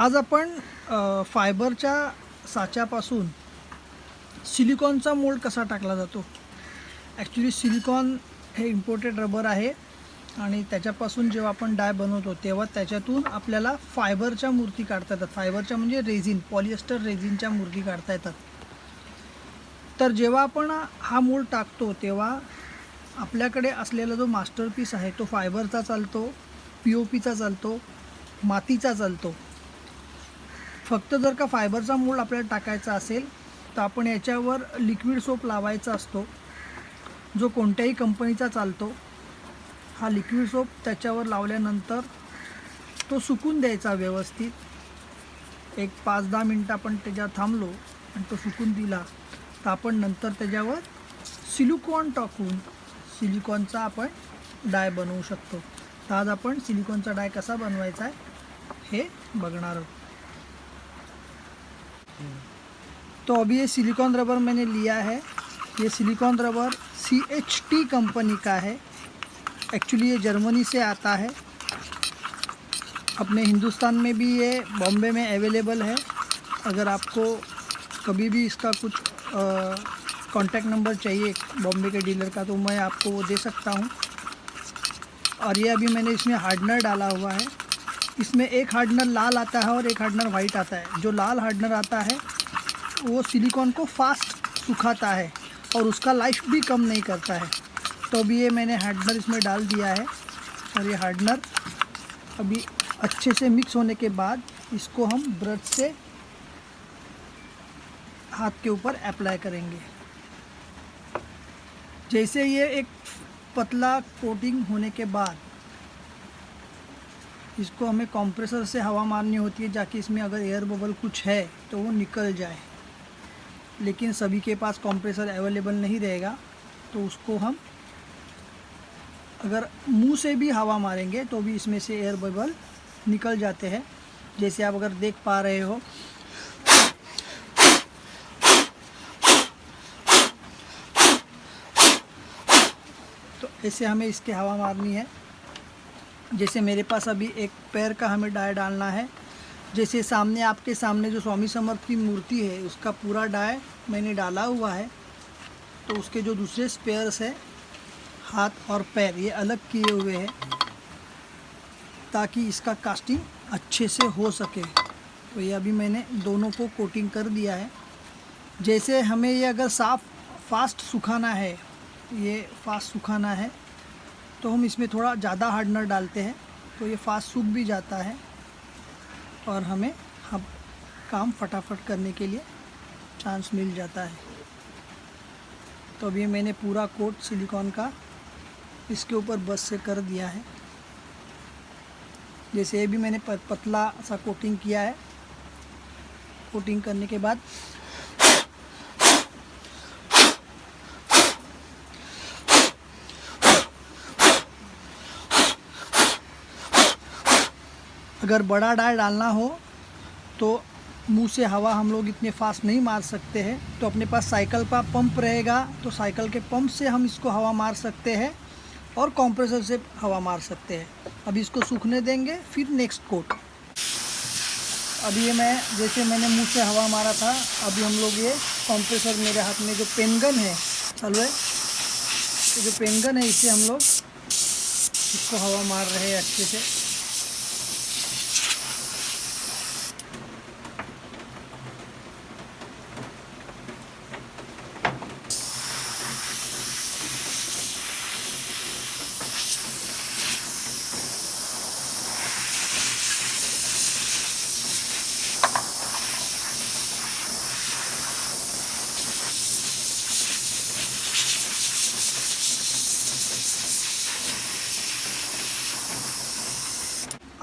आज आपण फायबरच्या साच्यापासून सिलिकॉनचा मोल्ड कसा टाकला जातो. ॲक्च्युली सिलिकॉन हे इम्पोर्टेड रबर आहे आणि त्याच्यापासून जेव्हा आपण डाय बनवतो तेव्हा त्याच्यातून आपल्याला फायबरच्या मूर्ती काढता येतात. फायबरच्या म्हणजे रेझिन, पॉलिएस्टर रेझिनच्या मूर्ती काढता येतात. तर जेव्हा आपण हा मोल्ड टाकतो तेव्हा आपल्याकडे असलेला जो मास्टरपीस आहे तो फायबरचा चालतो, POPचा चालतो, मातीचा चालतो. फक्त जर का फायबरचा मोल्ड आपल्याला टाकायचा असेल तर आपण याच्यावर लिक्विड सोप लावायचा असतो, जो कोणत्याही कंपनीचा चालतो. हा लिक्विड सोप त्याच्यावर लावल्यानंतर तो सुकून द्यायचा व्यवस्थित. एक 5-10 मिनटं आपण त्याच्यावर थांबलो आणि तो सुकून दिला तर आपण नंतर त्याच्यावर सिलिकॉन टाकून सिलिकॉनचा आपण डाय बनवू शकतो. तर आज आपण सिलिकॉनचा डाय कसा बनवायचा आहे हे बघणार आहोत. तो अभी ये सिलिकॉन रबर मैंने लिया है. ये सिलिकॉन रबर CHT कंपनी का है. एक्चुअली ये जर्मनी से आता है. अपने हिंदुस्तान में भी ये बॉम्बे में अवेलेबल है. अगर आपको कभी भी इसका कुछ कॉन्टैक्ट नंबर चाहिए बॉम्बे के डीलर का तो मैं आपको वो दे सकता हूँ. और ये अभी मैंने इसमें हार्डनर डाला हुआ है. इसमें एक हार्डनर लाल आता है और एक हार्डनर वाइट आता है. जो लाल हार्डनर आता है वो सिलिकॉन को फास्ट सुखाता है और उसका लाइफ भी कम नहीं करता है. तो अभी ये मैंने हार्डनर इसमें डाल दिया है और ये हार्डनर अभी अच्छे से मिक्स होने के बाद इसको हम ब्रश से हाथ के ऊपर अप्लाई करेंगे. जैसे ये एक पतला कोटिंग होने के बाद इसको हमें कंप्रेसर से हवा मारनी होती है ताकि इसमें अगर एयर बबल कुछ है तो वो निकल जाए. लेकिन सभी के पास कंप्रेसर अवेलेबल नहीं रहेगा तो उसको हम अगर मुंह से भी हवा मारेंगे तो भी इसमें से एयर बबल निकल जाते हैं. जैसे आप अगर देख पा रहे हो तो ऐसे हमें इसके हवा मारनी है. जैसे मेरे पास अभी एक पैर का हमें डाय डालना है. जैसे सामने आपके सामने जो स्वामी समर्थ की मूर्ति है उसका पूरा डाय मैंने डाला हुआ है. तो उसके जो दूसरे स्पेयर्स है हाथ और पैर ये अलग किए हुए हैं ताकि इसका कास्टिंग अच्छे से हो सके. तो ये अभी मैंने दोनों को कोटिंग कर दिया है. जैसे हमें ये अगर फास्ट सुखाना है, ये फास्ट सुखाना है तो हम इसमें थोड़ा ज़्यादा हार्डनर डालते हैं तो ये फास्ट सूख भी जाता है और हमें हम काम फटाफट करने के लिए चांस मिल जाता है. तो अभी मैंने पूरा कोट सिलिकॉन का इसके ऊपर बस से कर दिया है. जैसे ये भी मैंने पतला सा कोटिंग किया है. कोटिंग करने के बाद अगर बड़ा डाय डालना हो तो मुंह से हवा हम लोग इतने फास्ट नहीं मार सकते हैं. तो अपने पास साइकिल का पंप रहेगा तो साइकिल के पंप से हम इसको हवा मार सकते हैं और कंप्रेसर से हवा मार सकते हैं. अभी इसको सूखने देंगे फिर नेक्स्ट कोट. अभी ये जैसे मैंने मुंह से हवा मारा था अभी हम लोग ये कंप्रेसर मेरे हाथ में जो पेनगन है चालू है तो जो पेनगन है इससे हम लोग इसको हवा मार रहे हैं अच्छे से.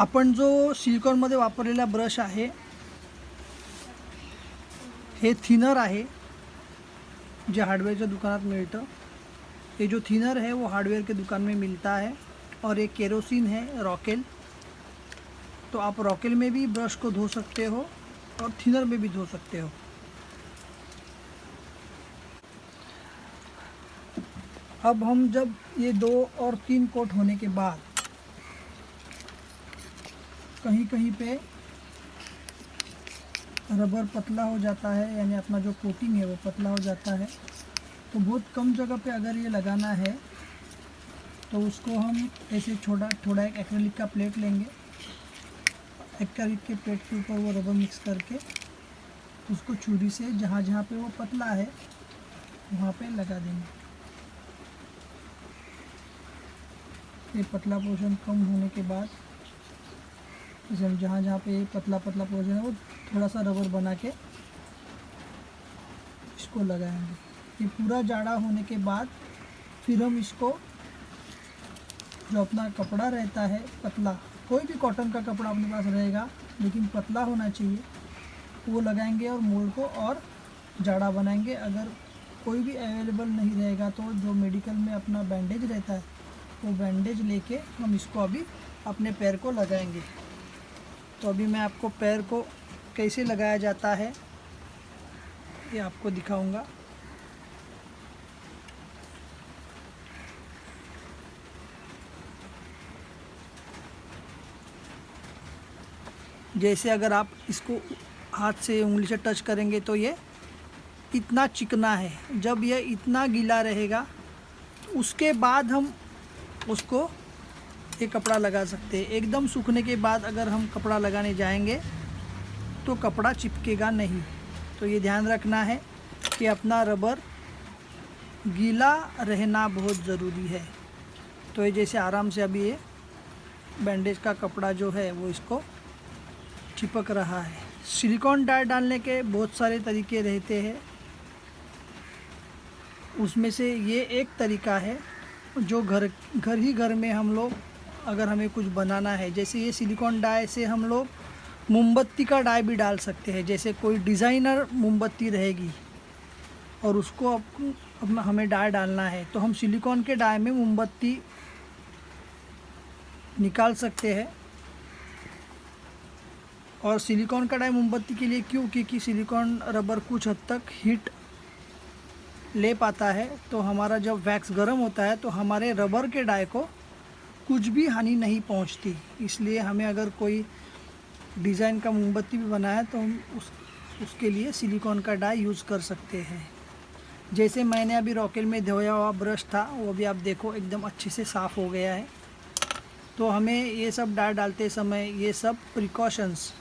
आपण जो सिलिकॉनमध्ये वापरलेला ब्रश आहे हे थिनर आहे जे हार्डवेयर दुकानात मिलता. ये जो थिनर है वो हार्डवेयर के दुकान में मिलता है. और एक केरोसिन है रॉकेल. तो आप रॉकेल में भी ब्रश को धो सकते हो और थिनर में भी धो सकते हो. अब हम जब ये 2 और 3 कोट होने के बाद कहीं कहीं पे रबर पतला हो जाता है, यानी अपना जो कोटिंग है वो पतला हो जाता है। तो बहुत कम जगह पे अगर ये लगाना है तो उसको हम ऐसे थोड़ा एक एक्रेलिक का प्लेट लेंगे। एक्रेलिक के प्लेट के ऊपर वो रबर मिक्स करके उसको छुरी से जहाँ जहाँ पे वो पतला है वहाँ पे लगा देंगे। ये पतला पोर्शन कम होने के बाद जैसे हम जहाँ जहाँ पे पतला पोर्शन है वो थोड़ा सा रबर बना के इसको लगाएंगे। ये पूरा जाड़ा होने के बाद फिर हम इसको जो अपना कपड़ा रहता है पतला, कोई भी कॉटन का कपड़ा अपने पास रहेगा लेकिन पतला होना चाहिए, वो लगाएंगे और मोल्ड को और जाड़ा बनाएंगे। अगर कोई भी अवेलेबल नहीं रहेगा तो जो मेडिकल में अपना बैंडेज रहता है वो बैंडेज लेके हम इसको अभी अपने पैर को लगाएंगे। तो अभी मैं आपको पैर को कैसे लगाया जाता है ये आपको दिखाऊंगा। जैसे अगर आप इसको हाथ से उंगली से टच करेंगे तो ये इतना चिकना है। जब ये इतना गीला रहेगा उसके बाद हम उसको ये कपड़ा लगा सकते हैं। एकदम सूखने के बाद अगर हम कपड़ा लगाने जाएंगे तो कपड़ा चिपकेगा नहीं। तो ये ध्यान रखना है कि अपना रबर गीला रहना बहुत ज़रूरी है। तो ये जैसे आराम से अभी ये बैंडेज का कपड़ा जो है वो इसको चिपक रहा है। सिलिकॉन डाई डालने के बहुत सारे तरीके रहते हैं, उसमें से ये एक तरीका है जो घर में हम लोग अगर हमें कुछ बनाना है, जैसे ये सिलिकॉन डाई से हम लोग मोमबत्ती का डाई भी डाल सकते हैं। जैसे कोई डिज़ाइनर मोमबत्ती रहेगी और उसको अब हमें डाई डालना है तो हम सिलिकॉन के डाई में मोमबत्ती निकाल सकते हैं। और सिलिकॉन का डाई मोमबत्ती के लिए क्यों, क्योंकि सिलिकॉन रबर कुछ हद तक हीट ले पाता है। तो हमारा जब वैक्स गर्म होता है तो हमारे रबर के डाई को कुछ भी हानि नहीं पहुंचती। इसलिए हमें अगर कोई डिज़ाइन का मोमबत्ती भी बनाया तो हम उसके लिए सिलिकॉन का डाई यूज़ कर सकते हैं। जैसे मैंने अभी रॉकेल में धोया हुआ ब्रश था वो भी आप देखो एकदम अच्छे से साफ़ हो गया है। तो हमें ये सब डाई डालते समय ये सब प्रिकॉशंस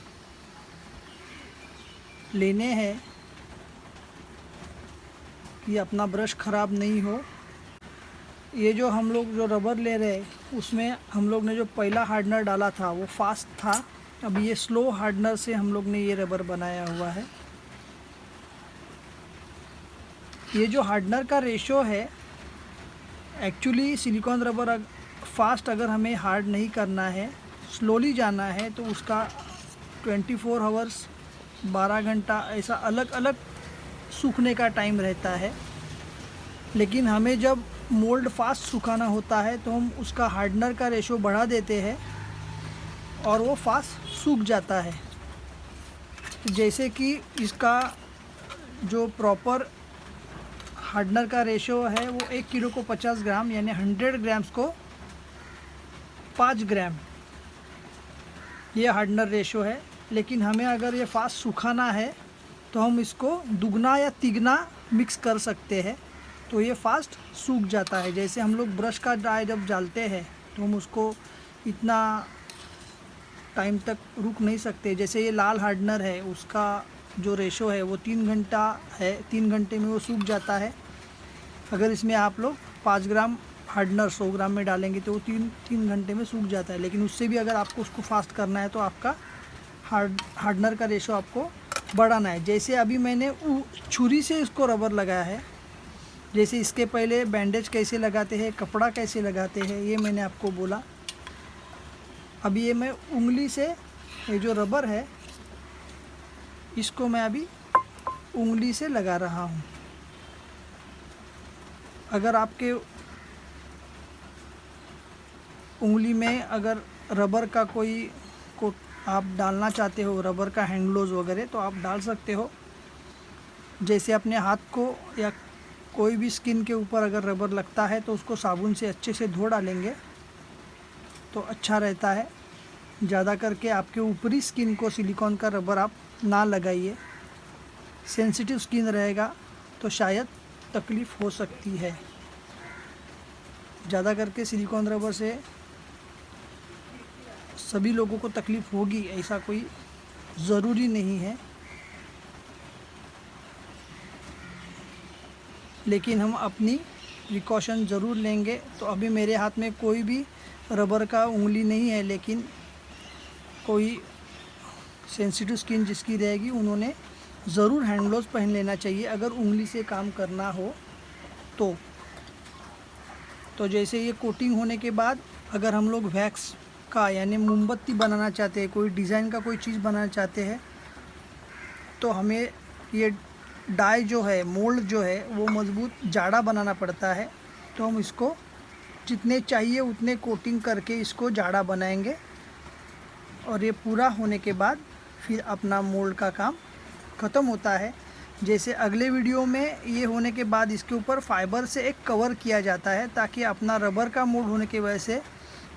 लेने हैं कि अपना ब्रश ख़राब नहीं हो। ये जो हम लोग जो रबर ले रहे हैं उसमें हम लोग ने जो पहला हार्डनर डाला था वो फास्ट था, अभी ये स्लो हार्डनर से हम लोग ने ये रबर बनाया हुआ है। ये जो हार्डनर का रेशो है, एक्चुअली सिलिकॉन रबर फास्ट अगर हमें हार्ड नहीं करना है, स्लोली जाना है तो उसका 24 आवर्स 12 घंटा ऐसा अलग अलग सूखने का टाइम रहता है। लेकिन हमें जब मोल्ड फास्ट सुखाना होता है तो हम उसका हार्डनर का रेशो बढ़ा देते हैं और वो फास्ट सूख जाता है। जैसे कि इसका जो प्रॉपर हार्डनर का रेशो है वो 1 किलो को 50 ग्राम यानी 100 ग्राम्स को 5 ग्राम ये हार्डनर रेशो है। लेकिन हमें अगर ये फास्ट सुखाना है तो हम इसको दुगना या तिगना मिक्स कर सकते हैं तो ये फास्ट सूख जाता है। जैसे हम लोग ब्रश का डाई जब डालते हैं तो हम उसको इतना टाइम तक रुक नहीं सकते। जैसे ये लाल हार्डनर है उसका जो रेशो है वो 3 घंटा है, 3 घंटे में वो सूख जाता है। अगर इसमें आप लोग 5 ग्राम हार्डनर 100 ग्राम में डालेंगे तो वो 3 घंटे में सूख जाता है। लेकिन उससे भी अगर आपको उसको फास्ट करना है तो आपका हार्डनर का रेशो आपको बढ़ाना है। जैसे अभी मैंने छुरी से इसको रबर लगाया है, जैसे इसके पहले बैंडेज कैसे लगाते हैं, कपड़ा कैसे लगाते हैं ये मैंने आपको बोला। अभी ये मैं उंगली से ये जो रबर है इसको मैं अभी उंगली से लगा रहा हूँ। अगर आपके उंगली में अगर रबर का कोई को आप डालना चाहते हो, रबर का हैंड ग्लोव्स वगैरह, तो आप डाल सकते हो। जैसे अपने हाथ को या कोई भी स्किन के ऊपर अगर रबर लगता है तो उसको साबुन से अच्छे से धो डालेंगे तो अच्छा रहता है। ज़्यादा करके आपके ऊपरी स्किन को सिलिकॉन का रबर आप ना लगाइए। सेंसिटिव स्किन रहेगा तो शायद तकलीफ़ हो सकती है। ज़्यादा करके सिलिकॉन रबर से सभी लोगों को तकलीफ़ होगी ऐसा कोई ज़रूरी नहीं है, लेकिन हम अपनी प्रिकॉशन ज़रूर लेंगे। तो अभी मेरे हाथ में कोई भी रबर का उंगली नहीं है, लेकिन कोई सेंसिटिव स्किन जिसकी रहेगी उन्होंने ज़रूर हैंड ग्लोव्स पहन लेना चाहिए अगर उंगली से काम करना हो तो जैसे ये कोटिंग होने के बाद अगर हम लोग वैक्स का यानी मोमबत्ती बनाना चाहते हैं, कोई डिज़ाइन का कोई चीज़ बनाना चाहते हैं, तो हमें ये डाई जो है, मोल्ड जो है वो मज़बूत जाड़ा बनाना पड़ता है। तो हम इसको जितने चाहिए उतने कोटिंग करके इसको जाड़ा बनाएंगे और ये पूरा होने के बाद फिर अपना मोल्ड का काम ख़त्म होता है। जैसे अगले वीडियो में ये होने के बाद इसके ऊपर फाइबर से एक कवर किया जाता है ताकि अपना रबर का मोल्ड होने की वजह से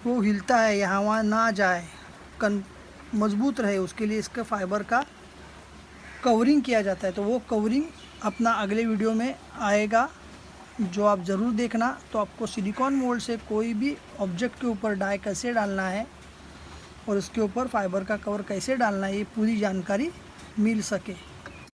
वो हिलता है, यहाँ वहाँ ना जाए, मज़बूत रहे, उसके लिए इसके फाइबर का कवरिंग किया जाता है। तो वो कवरिंग अपना अगले वीडियो में आएगा जो आप ज़रूर देखना। तो आपको सिलिकॉन मोल्ड से कोई भी ऑब्जेक्ट के ऊपर डाई कैसे डालना है और उसके ऊपर फाइबर का कवर कैसे डालना है, ये पूरी जानकारी मिल सके।